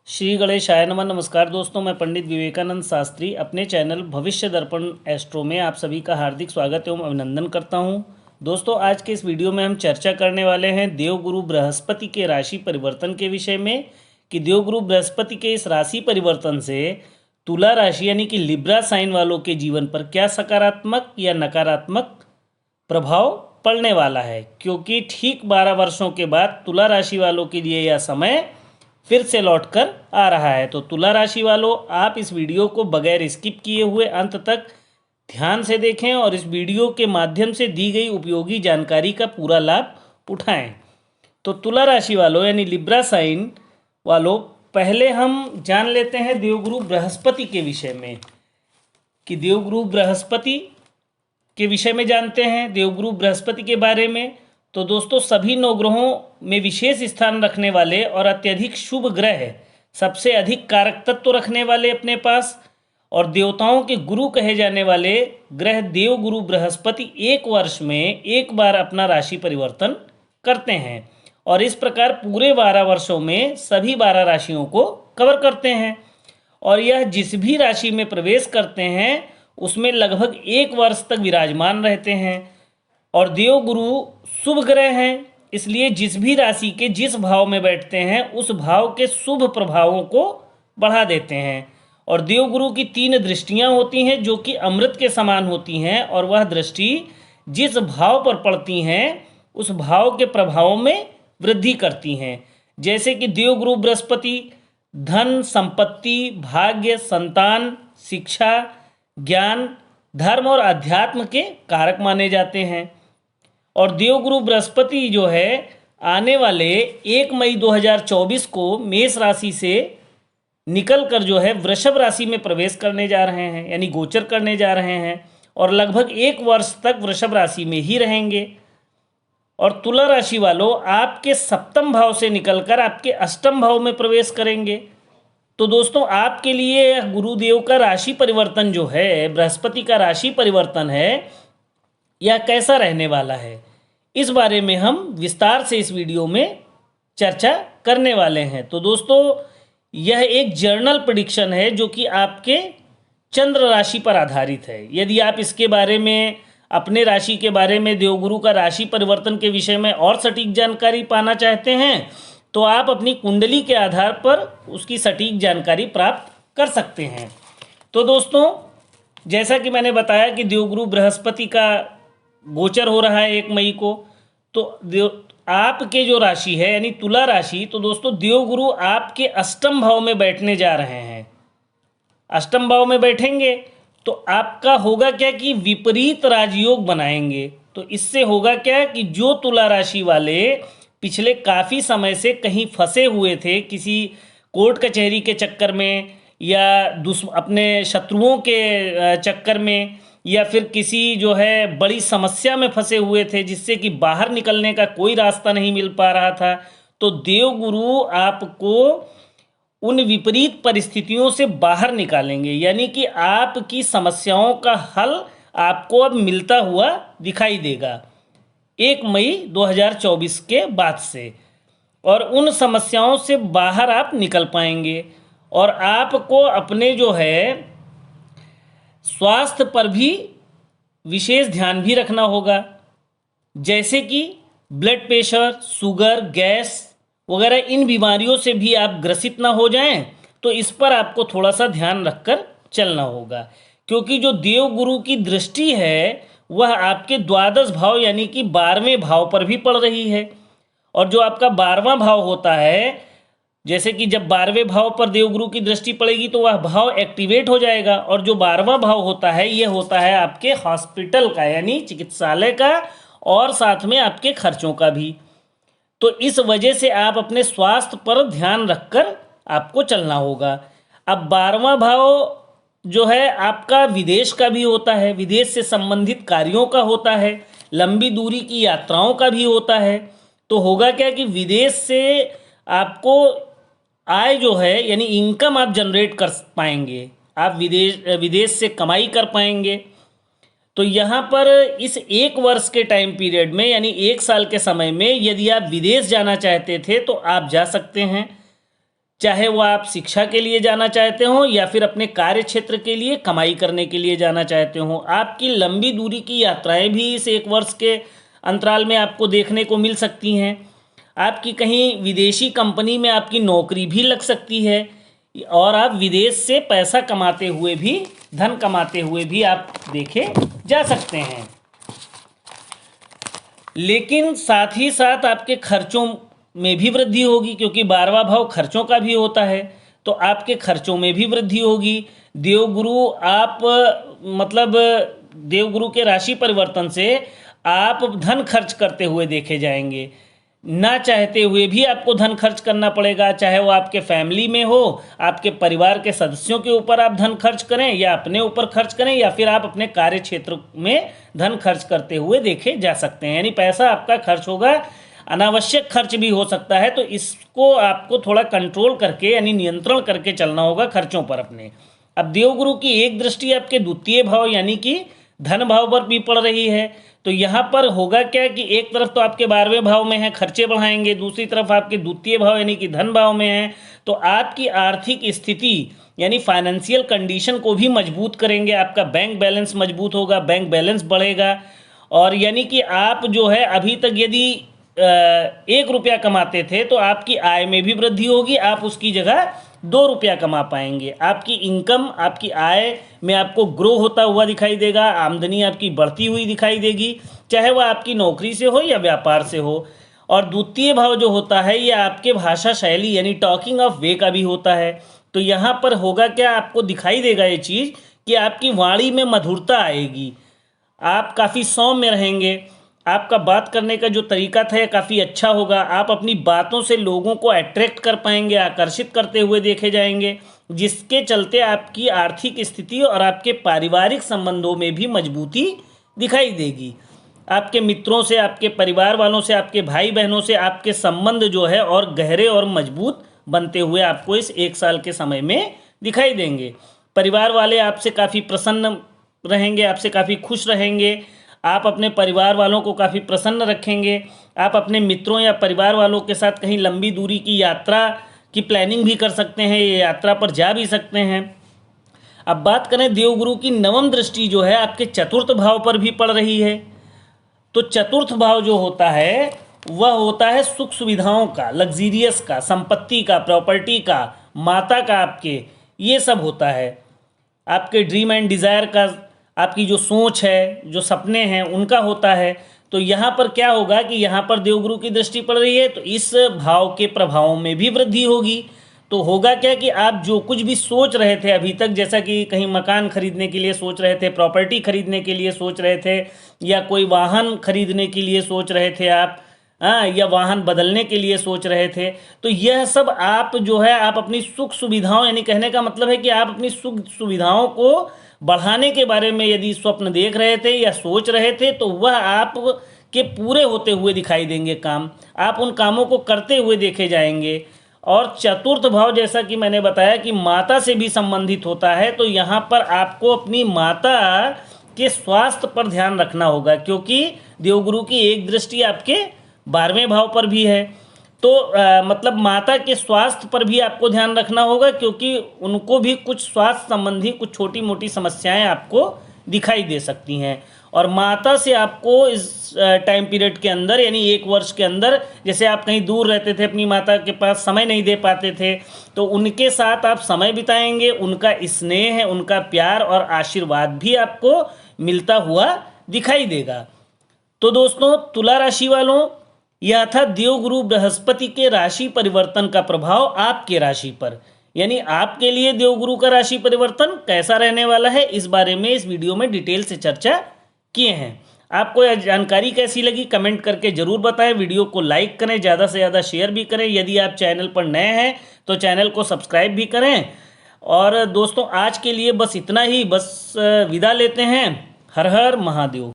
श्री गणेशाय नमः। नमस्कार दोस्तों, मैं पंडित विवेकानंद शास्त्री अपने चैनल भविष्य दर्पण एस्ट्रो में आप सभी का हार्दिक स्वागत एवं अभिनंदन करता हूं। दोस्तों, आज के इस वीडियो में हम चर्चा करने वाले हैं देवगुरु बृहस्पति के राशि परिवर्तन के विषय में कि देवगुरु बृहस्पति के इस राशि परिवर्तन से तुला राशि यानी कि लिब्रा साइन वालों के जीवन पर क्या सकारात्मक या नकारात्मक प्रभाव पड़ने वाला है, क्योंकि ठीक 12 वर्षों के बाद तुला राशि वालों के लिए यह समय फिर से लौटकर आ रहा है। तो तुला राशि वालों, आप इस वीडियो को बगैर स्किप किए हुए अंत तक ध्यान से देखें और इस वीडियो के माध्यम से दी गई उपयोगी जानकारी का पूरा लाभ उठाएं। तो तुला राशि वालों यानी लिब्रा साइन वालों, पहले हम जान लेते हैं देवगुरु बृहस्पति के विषय में कि देवगुरु बृहस्पति के विषय में जानते हैं देवगुरु बृहस्पति के बारे में। तो दोस्तों, सभी 9 ग्रहों में विशेष स्थान रखने वाले और अत्यधिक शुभ ग्रह, सबसे अधिक कारक तत्व रखने वाले अपने पास और देवताओं के गुरु कहे जाने वाले ग्रह देवगुरु बृहस्पति एक वर्ष में एक बार अपना राशि परिवर्तन करते हैं और इस प्रकार पूरे 12 वर्षों में सभी 12 राशियों को कवर करते हैं। और यह जिस भी राशि में प्रवेश करते हैं उसमें लगभग 1 वर्ष तक विराजमान रहते हैं। और देवगुरु शुभ ग्रह हैं, इसलिए जिस भी राशि के जिस भाव में बैठते हैं उस भाव के शुभ प्रभावों को बढ़ा देते हैं। और देवगुरु की 3 दृष्टियां होती हैं जो कि अमृत के समान होती हैं और वह दृष्टि जिस भाव पर पड़ती हैं उस भाव के प्रभावों में वृद्धि करती हैं। जैसे कि देवगुरु बृहस्पति धन, संपत्ति, भाग्य, संतान, शिक्षा, ज्ञान, धर्म और अध्यात्म के कारक माने जाते हैं। और देवगुरु बृहस्पति जो है आने वाले 1 मई 2024 को मेष राशि से निकल कर जो है वृषभ राशि में प्रवेश करने जा रहे हैं, यानी गोचर करने जा रहे हैं और लगभग 1 वर्ष तक वृषभ राशि में ही रहेंगे। और तुला राशि वालों, आपके 7वें भाव से निकलकर आपके 8वें भाव में प्रवेश करेंगे। तो दोस्तों, आपके लिए गुरुदेव का राशि परिवर्तन जो है, बृहस्पति का राशि परिवर्तन है, यह कैसा रहने वाला है, इस बारे में हम विस्तार से इस वीडियो में चर्चा करने वाले हैं। तो दोस्तों, यह एक जर्नल प्रेडिक्शन है जो कि आपके चंद्र राशि पर आधारित है। यदि आप इसके बारे में, अपने राशि के बारे में, देवगुरु का राशि परिवर्तन के विषय में और सटीक जानकारी पाना चाहते हैं तो आप अपनी कुंडली के आधार पर उसकी सटीक जानकारी प्राप्त कर सकते हैं। तो दोस्तों, जैसा कि मैंने बताया कि देवगुरु बृहस्पति का गोचर हो रहा है 1 मई को, तो आपके जो राशि है यानी तुला राशि, तो दोस्तों देवगुरु आपके 8वें भाव में बैठने जा रहे हैं। 8वें भाव में बैठेंगे तो आपका होगा क्या कि विपरीत राजयोग बनाएंगे। तो इससे होगा क्या कि जो तुला राशि वाले पिछले काफ़ी समय से कहीं फंसे हुए थे, किसी कोर्ट कचहरी के चक्कर में या अपने शत्रुओं के चक्कर में, या फिर किसी जो है बड़ी समस्या में फंसे हुए थे जिससे कि बाहर निकलने का कोई रास्ता नहीं मिल पा रहा था, तो देवगुरु आपको उन विपरीत परिस्थितियों से बाहर निकालेंगे। यानी कि आपकी समस्याओं का हल आपको अब मिलता हुआ दिखाई देगा 1 मई 2024 के बाद से, और उन समस्याओं से बाहर आप निकल पाएंगे। और आपको अपने जो है स्वास्थ्य पर भी विशेष ध्यान भी रखना होगा, जैसे कि ब्लड प्रेशर, शुगर, गैस वगैरह इन बीमारियों से भी आप ग्रसित ना हो जाएं। तो इस पर आपको थोड़ा सा ध्यान रखकर चलना होगा, क्योंकि जो देवगुरु की दृष्टि है वह आपके द्वादश भाव यानी कि 12वें भाव पर भी पड़ रही है। और जो आपका 12वां भाव होता है, जैसे कि जब 12वें भाव पर देवगुरु की दृष्टि पड़ेगी तो वह भाव एक्टिवेट हो जाएगा। और जो 12वां भाव होता है यह होता है आपके हॉस्पिटल का यानी चिकित्सालय का और साथ में आपके खर्चों का भी। तो इस वजह से आप अपने स्वास्थ्य पर ध्यान रखकर आपको चलना होगा। अब 12वां भाव जो है आपका विदेश का भी होता है, विदेश से संबंधित कार्यों का होता है, लंबी दूरी की यात्राओं का भी होता है। तो होगा क्या कि विदेश से आपको आय जो है यानी इनकम आप जनरेट कर पाएंगे, आप विदेश से कमाई कर पाएंगे। तो यहाँ पर इस 1 वर्ष के टाइम पीरियड में यानी 1 साल के समय में यदि आप विदेश जाना चाहते थे तो आप जा सकते हैं। चाहे वो आप शिक्षा के लिए जाना चाहते हो या फिर अपने कार्य क्षेत्र के लिए कमाई करने के लिए जाना चाहते हो। आपकी लंबी दूरी की यात्राएं भी इस 1 वर्ष के अंतराल में आपको देखने को मिल सकती हैं। आपकी कहीं विदेशी कंपनी में आपकी नौकरी भी लग सकती है और आप विदेश से पैसा कमाते हुए भी, धन कमाते हुए भी आप देखे जा सकते हैं। लेकिन साथ ही साथ आपके खर्चों में भी वृद्धि होगी, क्योंकि 12वां भाव खर्चों का भी होता है, तो आपके खर्चों में भी वृद्धि होगी। देवगुरु आप मतलब देवगुरु के राशि परिवर्तन से आप धन खर्च करते हुए देखे जाएंगे। ना चाहते हुए भी आपको धन खर्च करना पड़ेगा, चाहे वो आपके फैमिली में हो, आपके परिवार के सदस्यों के ऊपर आप धन खर्च करें या अपने ऊपर खर्च करें या फिर आप अपने कार्य क्षेत्र में धन खर्च करते हुए देखे जा सकते हैं। यानी पैसा आपका खर्च होगा, अनावश्यक खर्च भी हो सकता है, तो इसको आपको थोड़ा कंट्रोल करके यानी नियंत्रण करके चलना होगा खर्चों पर अपने। अब देवगुरु की एक दृष्टि आपके द्वितीय भाव यानी कि धन भाव पर भी पड़ रही है, तो यहाँ पर होगा क्या कि एक तरफ तो आपके 12वें भाव में है, खर्चे बढ़ाएंगे, दूसरी तरफ आपके द्वितीय भाव यानी कि धन भाव में है, तो आपकी आर्थिक स्थिति यानी फाइनेंशियल कंडीशन को भी मजबूत करेंगे। आपका बैंक बैलेंस मजबूत होगा, बैंक बैलेंस बढ़ेगा, और यानी कि आप जो है अभी तक यदि 1 रुपया कमाते थे तो आपकी आय में भी वृद्धि होगी, आप उसकी जगह 2 रुपया कमा पाएंगे। आपकी इनकम, आपकी आय में आपको ग्रो होता हुआ दिखाई देगा, आमदनी आपकी बढ़ती हुई दिखाई देगी, चाहे वह आपकी नौकरी से हो या व्यापार से हो। और द्वितीय भाव जो होता है ये आपके भाषा शैली यानी टॉकिंग ऑफ वे का भी होता है। तो यहाँ पर होगा क्या, आपको दिखाई देगा ये चीज़ कि आपकी वाणी में मधुरता आएगी, आप काफ़ी सौम्य रहेंगे, आपका बात करने का जो तरीका था ये काफ़ी अच्छा होगा, आप अपनी बातों से लोगों को अट्रैक्ट कर पाएंगे, आकर्षित करते हुए देखे जाएंगे, जिसके चलते आपकी आर्थिक स्थिति और आपके पारिवारिक संबंधों में भी मजबूती दिखाई देगी। आपके मित्रों से, आपके परिवार वालों से, आपके भाई बहनों से आपके संबंध जो है और गहरे और मजबूत बनते हुए आपको इस 1 साल के समय में दिखाई देंगे। परिवार वाले आपसे काफ़ी प्रसन्न रहेंगे, आपसे काफ़ी खुश रहेंगे, आप अपने परिवार वालों को काफ़ी प्रसन्न रखेंगे। आप अपने मित्रों या परिवार वालों के साथ कहीं लंबी दूरी की यात्रा की प्लानिंग भी कर सकते हैं, ये यात्रा पर जा भी सकते हैं। अब बात करें देवगुरु की 9वीं दृष्टि जो है आपके चतुर्थ भाव पर भी पड़ रही है। तो चतुर्थ भाव जो होता है वह होता है सुख सुविधाओं का, लग्जीरियस का, संपत्ति का, प्रॉपर्टी का, माता का, आपके ये सब होता है। आपके ड्रीम एंड डिज़ायर का, आपकी जो सोच है, जो सपने हैं उनका होता है। तो यहाँ पर क्या होगा कि यहाँ पर देवगुरु की दृष्टि पड़ रही है तो इस भाव के प्रभावों में भी वृद्धि होगी। तो होगा क्या कि आप जो कुछ भी सोच रहे थे अभी तक, जैसा कि कहीं मकान खरीदने के लिए सोच रहे थे, प्रॉपर्टी खरीदने के लिए सोच रहे थे, या कोई वाहन खरीदने के लिए सोच रहे थे आप, या वाहन बदलने के लिए सोच रहे थे, तो यह सब आप जो है आप अपनी सुख सुविधाओं यानी कहने का मतलब है कि आप अपनी सुख सुविधाओं को बढ़ाने के बारे में यदि स्वप्न देख रहे थे या सोच रहे थे तो वह आप के पूरे होते हुए दिखाई देंगे काम, आप उन कामों को करते हुए देखे जाएंगे। और चतुर्थ भाव जैसा कि मैंने बताया कि माता से भी संबंधित होता है, तो यहाँ पर आपको अपनी माता के स्वास्थ्य पर ध्यान रखना होगा, क्योंकि देवगुरु की एक दृष्टि आपके 12वें भाव पर भी है। तो मतलब माता के स्वास्थ्य पर भी आपको ध्यान रखना होगा, क्योंकि उनको भी कुछ स्वास्थ्य संबंधी कुछ छोटी मोटी समस्याएं आपको दिखाई दे सकती हैं। और माता से आपको इस टाइम पीरियड के अंदर यानी 1 वर्ष के अंदर, जैसे आप कहीं दूर रहते थे, अपनी माता के पास समय नहीं दे पाते थे, तो उनके साथ आप समय बिताएंगे, उनका स्नेह है, उनका प्यार और आशीर्वाद भी आपको मिलता हुआ दिखाई देगा। तो दोस्तों, तुला राशि वालों, यह था देवगुरु बृहस्पति के राशि परिवर्तन का प्रभाव आपके राशि पर। यानी आपके लिए देवगुरु का राशि परिवर्तन कैसा रहने वाला है, इस बारे में इस वीडियो में डिटेल से चर्चा किए हैं। आपको यह जानकारी कैसी लगी कमेंट करके ज़रूर बताएं। वीडियो को लाइक करें, ज़्यादा से ज़्यादा शेयर भी करें। यदि आप चैनल पर नए हैं तो चैनल को सब्सक्राइब भी करें। और दोस्तों, आज के लिए बस इतना ही, बस विदा लेते हैं। हर हर महादेव।